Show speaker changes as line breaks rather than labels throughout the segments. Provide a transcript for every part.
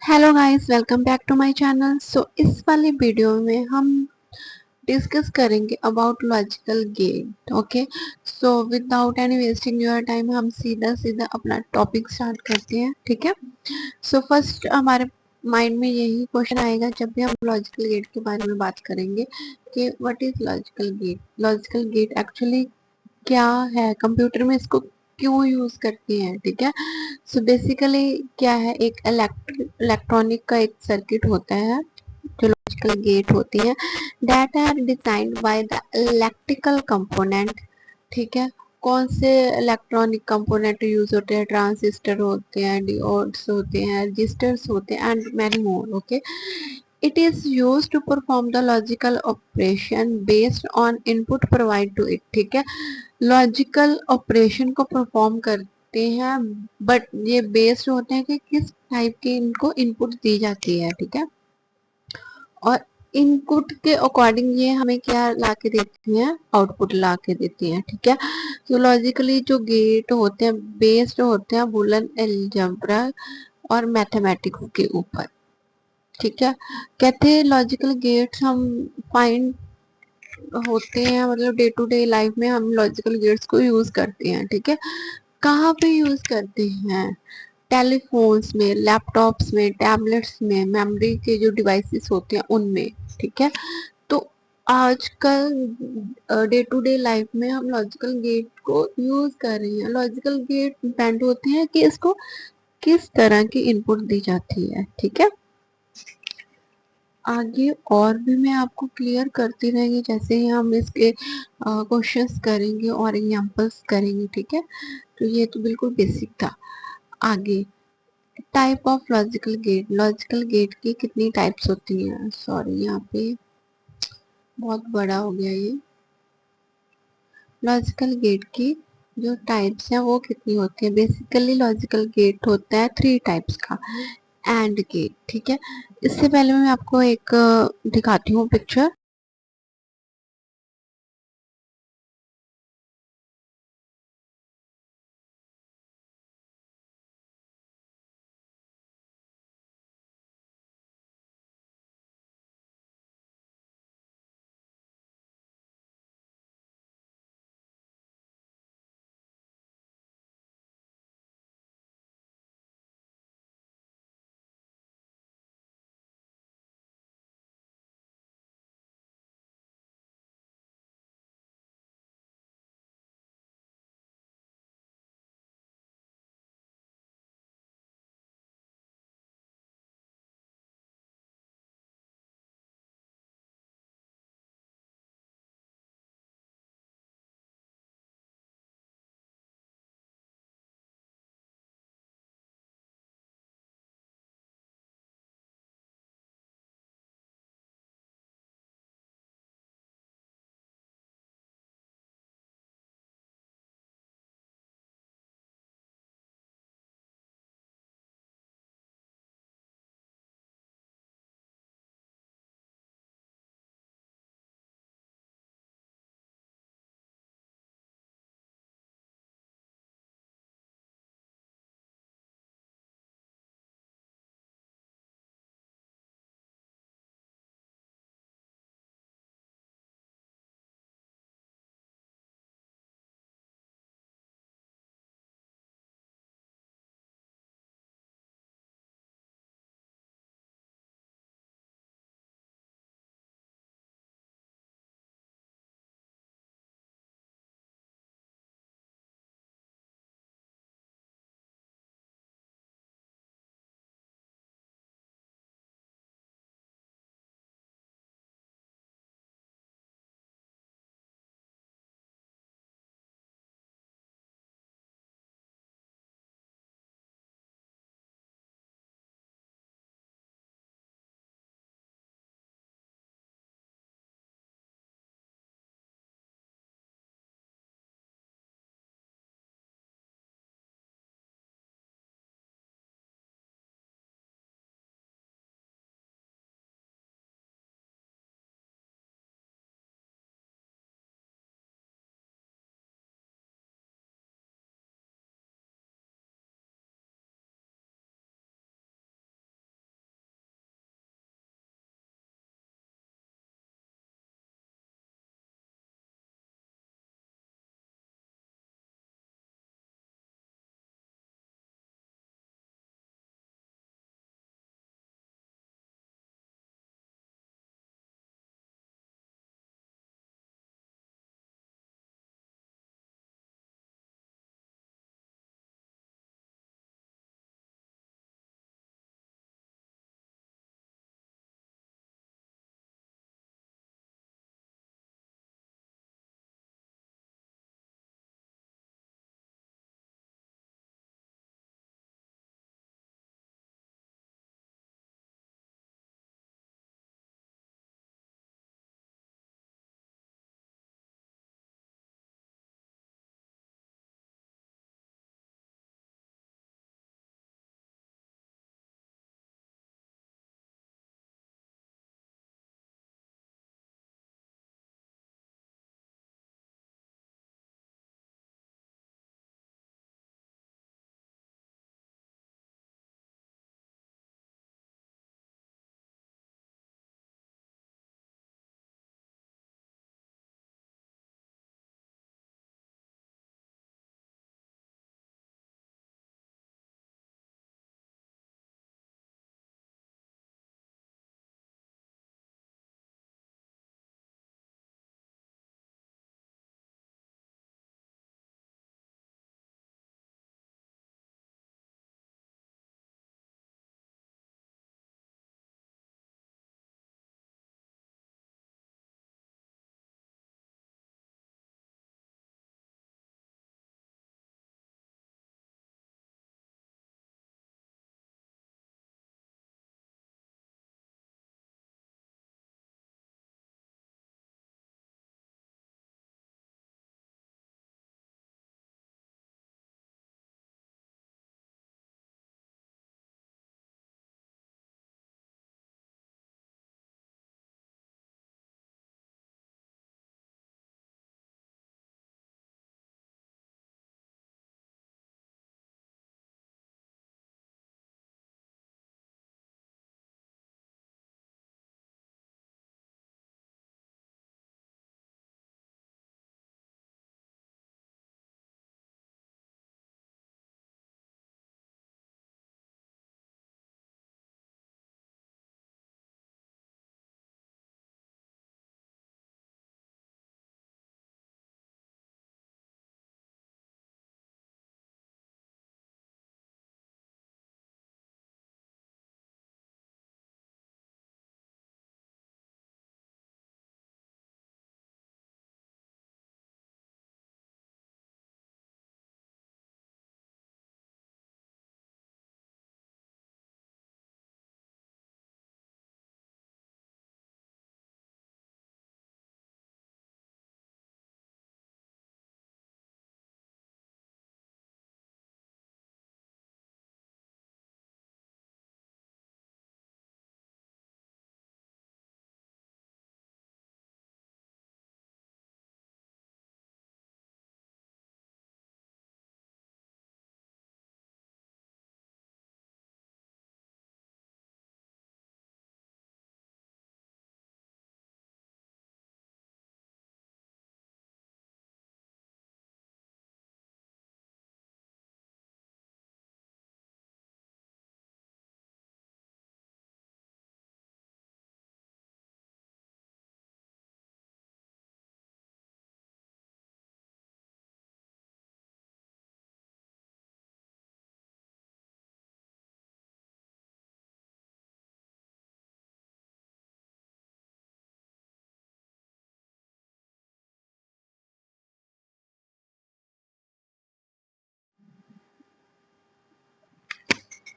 Hello guys, welcome back to my channel. इस वाली video में हम डिस्कस करेंगे about logical gate. Okay, so without any wasting your time हम सीधा सीधा अपना टॉपिक स्टार्ट करते हैं। ठीक है। फर्स्ट हमारे माइंड में यही क्वेश्चन आएगा जब भी हम लॉजिकल गेट के बारे में बात करेंगे कि what is logical gate. Logical gate actually क्या है, कंप्यूटर में इसको क्यों यूज करते हैं। ठीक है। बेसिकली क्या है, एक इलेक्ट्रॉनिक का एक सर्किट होता है जो लॉजिकल गेट होती है, that are designed by the electrical component. ठीक है। कौन से इलेक्ट्रॉनिक कंपोनेंट यूज होते हैं? ट्रांजिस्टर होते हैं, डियोड्स होते हैं, रजिस्टर्स होते हैं and many more. Okay, it is used to perform the logical operation based on input provide to it। ठीक है। लॉजिकल ऑपरेशन को परफॉर्म करते हैं, बट ये बेस्ड होते हैं कि किस टाइप की इनको इनपुट दी जाती है। ठीक है। और इनपुट के अकॉर्डिंग ये हमें क्या ला के देती हैं? आउटपुट ला के देती हैं। ठीक है। तो लॉजिकली जो गेट होते हैं बेस्ड होते हैं बुलियन अलजेब्रा और मैथमेटिक्स के ऊपर। ठीक है। कहते हैं लॉजिकल गेट्स हम फाइंड होते हैं, मतलब डे टू डे लाइफ में हम लॉजिकल गेट्स को यूज करते हैं। ठीक है। कहाँ पे यूज करते हैं? टेलीफोन्स में, लैपटॉप्स में, टैबलेट्स में, मेमोरी के जो डिवाइसेस होते हैं उनमें। ठीक है। तो आजकल डे टू डे लाइफ में हम लॉजिकल गेट को यूज कर रहे हैं। लॉजिकल गेट डिपेंड होते हैं कि इसको किस तरह की इनपुट दी जाती है। ठीक है। आगे और भी मैं आपको क्लियर करती रहेंगी जैसे ही हम इसके क्वेश्चंस करेंगे और एग्जांपल्स करेंगे। ठीक है। तो ये तो बिल्कुल बेसिक था। आगे, type of logical gate. Logical gate की कितनी टाइप्स होती हैं? सॉरी, यहाँ पे बहुत बड़ा हो गया ये। लॉजिकल गेट की जो टाइप्स हैं वो कितनी होती है? बेसिकली लॉजिकल गेट होता है 3 टाइप्स का। And gate. ठीक है। इससे पहले मैं आपको एक दिखाती हूँ picture.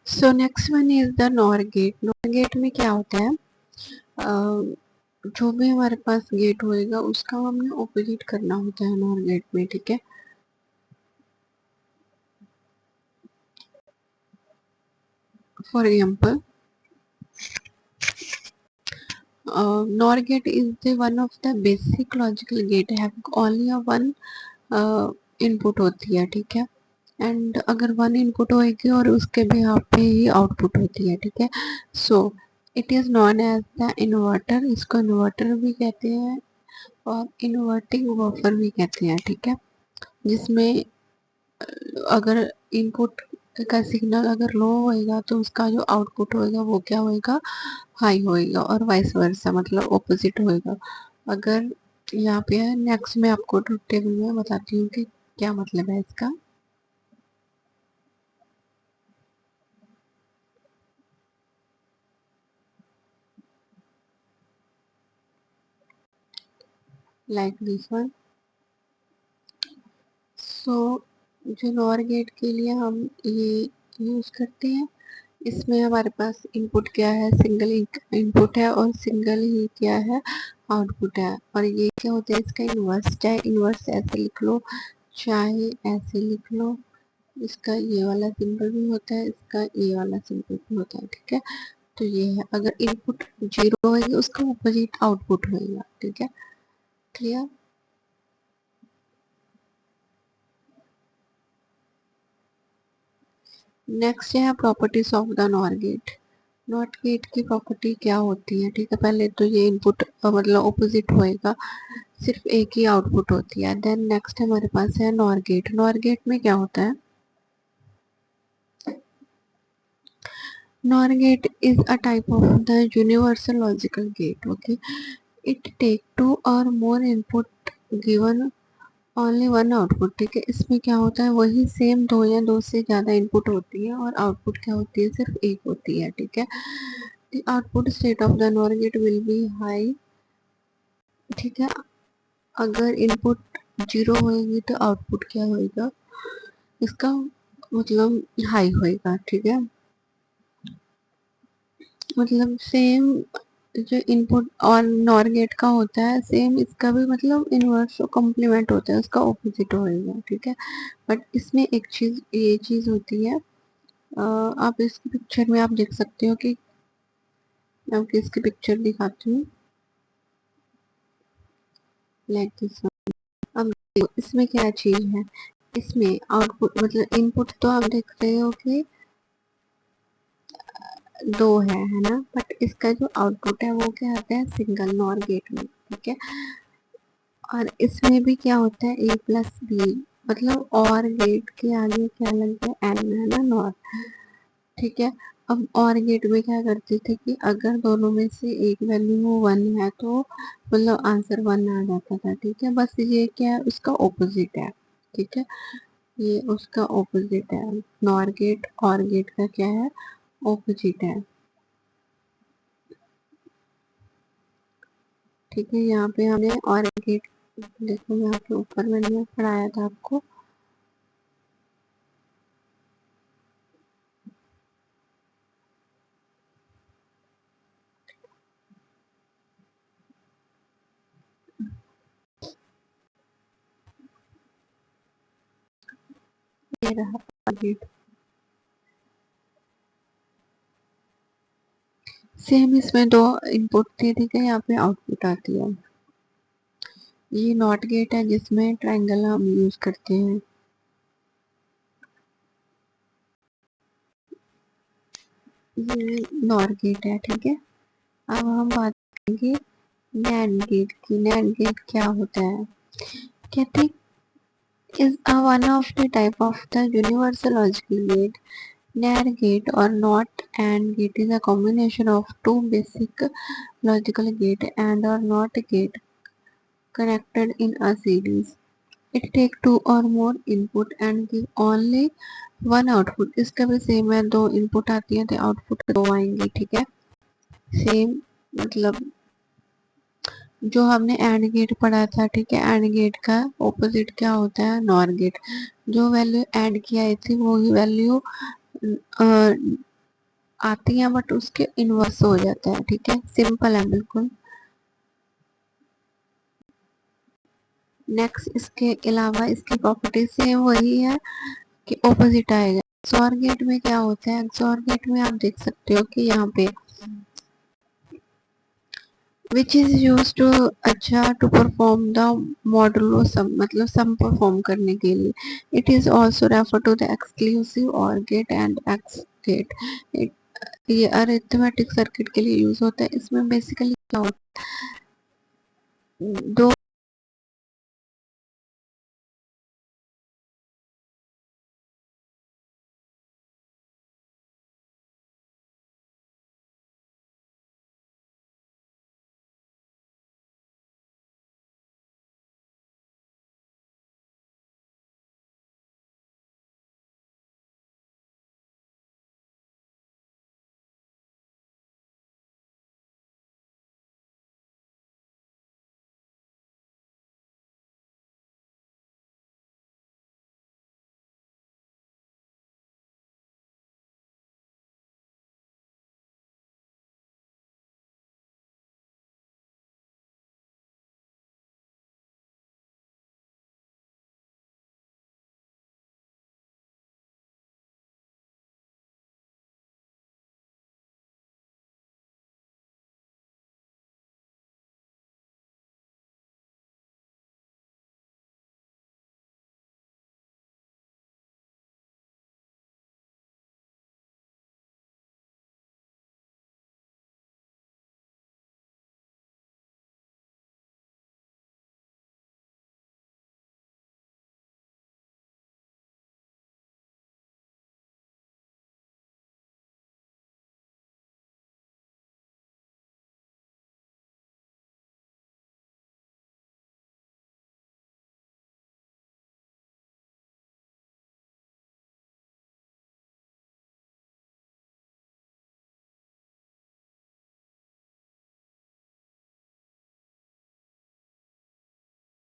So next one is the nor gate. Nor gate में क्या होता है, जो भी हमारे पास गेट होएगा उसका हमने ऑपोजिट करना होता है नॉर गेट में, ठीक है। For example, NOR gate is the one of the basic logical gate having only a one input होती है, ठीक है। एंड अगर वन इनपुट होएगी और उसके भी यहाँ पे ही आउटपुट होती है, ठीक है। So it is known as the inverter, इसको इन्वर्टर भी कहते हैं और इन्वर्टिंग बफर भी कहते हैं, ठीक है। जिसमें अगर इनपुट का सिग्नल अगर लो होएगा तो उसका जो आउटपुट होएगा वो क्या होएगा, हाई होएगा, और वाइस वर्सा मतलब ऑपोजिट होएगा। अगर यहाँ पे है, नेक्स्ट मैं आपको टेबल में बताती हूँ कि क्या मतलब है इसका। Like this one. सो जो नॉर गेट के लिए हम ये यूज करते हैं, इसमें हमारे पास इनपुट क्या है, सिंगल इनपुट है और सिंगल ही क्या है, आउटपुट है। और ये क्या होता है, इसका इन्वर्स, चाहे इन्वर्स ऐसे लिख लो चाहे ऐसे लिख लो, इसका ये वाला सिंबल भी होता है, इसका ये वाला सिंबल भी होता है, ठीक है। तो ये है, अगर इनपुट जीरो होगी उसका अपोजिट आउटपुट होगा, ठीक है। क्लियर। नेक्स्ट है properties of the nor gate. Not gate की प्रॉपर्टी क्या होती है, ठीक है। पहले तो ये इनपुट मतलब ऑपोजिट होएगा, सिर्फ एक ही आउटपुट होती है। देन नेक्स्ट हमारे पास है नॉर गेट। नॉर गेट में क्या होता है, NOR gate is a type of the universal logical gate, okay. It take two or more input given only one output, ठीक है। इसमें क्या होता है, वही सेम दो या दो से ज्यादा इनपुट होती है और आउटपुट क्या होती है, सिर्फ एक होती है, ठीक है। The output state of the nor gate will be high, ठीक है। अगर इनपुट जीरो होएगी तो आउटपुट क्या होएगा, इसका मतलब हाई होएगा, ठीक है। मतलब सेम जो इनपुट और नॉर गेट का होता है सेम इसका भी मतलब इनवर्स कॉम्प्लीमेंट होता है, उसका ऑपोजिट होएगा, ठीक है। बट इसमें एक चीज ये चीज होती है, आप इसकी पिक्चर में आप देख सकते हो कि मैं आपकी इसकी पिक्चर दिखाती हूँ, लाइक दिस। अब देखो इसमें क्या चीज है, इसमें आउटपुट मतलब इनपुट तो आप देख रहे हो कि दो है ना, बट इसका जो आउटपुट है वो क्या आता है, सिंगल नॉर गेट में, ठीक है। और इसमें भी क्या होता है, ए प्लस बी, मतलब और गेट के आगे क्या लगता है, एन है ना, नॉर, ठीक है। अब और गेट में क्या करते थे कि अगर दोनों में से एक वैल्यू वन है तो मतलब आंसर वन आ जाता था, ठीक है। बस ये क्या है, उसका ऑपोजिट है, ठीक है। ये उसका ऑपोजिट है, नॉर गेट और गेट का क्या है, ऑपोजिट है, ठीक है। यहाँ पे हमने और गेट, देखो यहाँ पे ऊपर मैंने पढ़ाया था आपको, ये रहा गेट। सेम इसमें दो इनपुट थी, ठीक है, यहाँ पे आउटपुट आती है। ये नॉट गेट है जिसमें ट्रायंगल हम यूज करते हैं। ये नॉर गेट है, ठीक है। अब हम बात करेंगे नैंड गेट की। नैंड गेट क्या होता है, कहते is a one of the type of the universal logical gate. NAND gate or not AND gate is a combination of two basic logical gate and or not gate connected in a series. It take two or more input and give only one output. इसका भी same है, दो input आती है तो output दो आएंगे, ठीक है। सेम मतलब जो हमने एंड गेट पढ़ा था, ठीक है। एंड गेट का ऑपोजिट क्या होता है, नॉर गेट। जो वैल्यू ऐड की आई थी वो ही वैल्यू आती हैं बट उसके इनवर्स हो जाता है, ठीक है, सिंपल है बिल्कुल। नेक्स्ट इसके अलावा इसकी प्रॉपर्टी सेम वही है कि ऑपोजिट आएगा। XOR गेट में क्या होता है, XOR गेट में आप देख सकते हो कि यहाँ पे which is used to अच्छा to perform the modulo sum, मतलब sum परफॉर्म करने के लिए। it is also referred to the exclusive OR gate and X gate। ये अरिथमेटिक सर्किट के लिए यूज होता है। इसमें बेसिकली क्या होता है, दो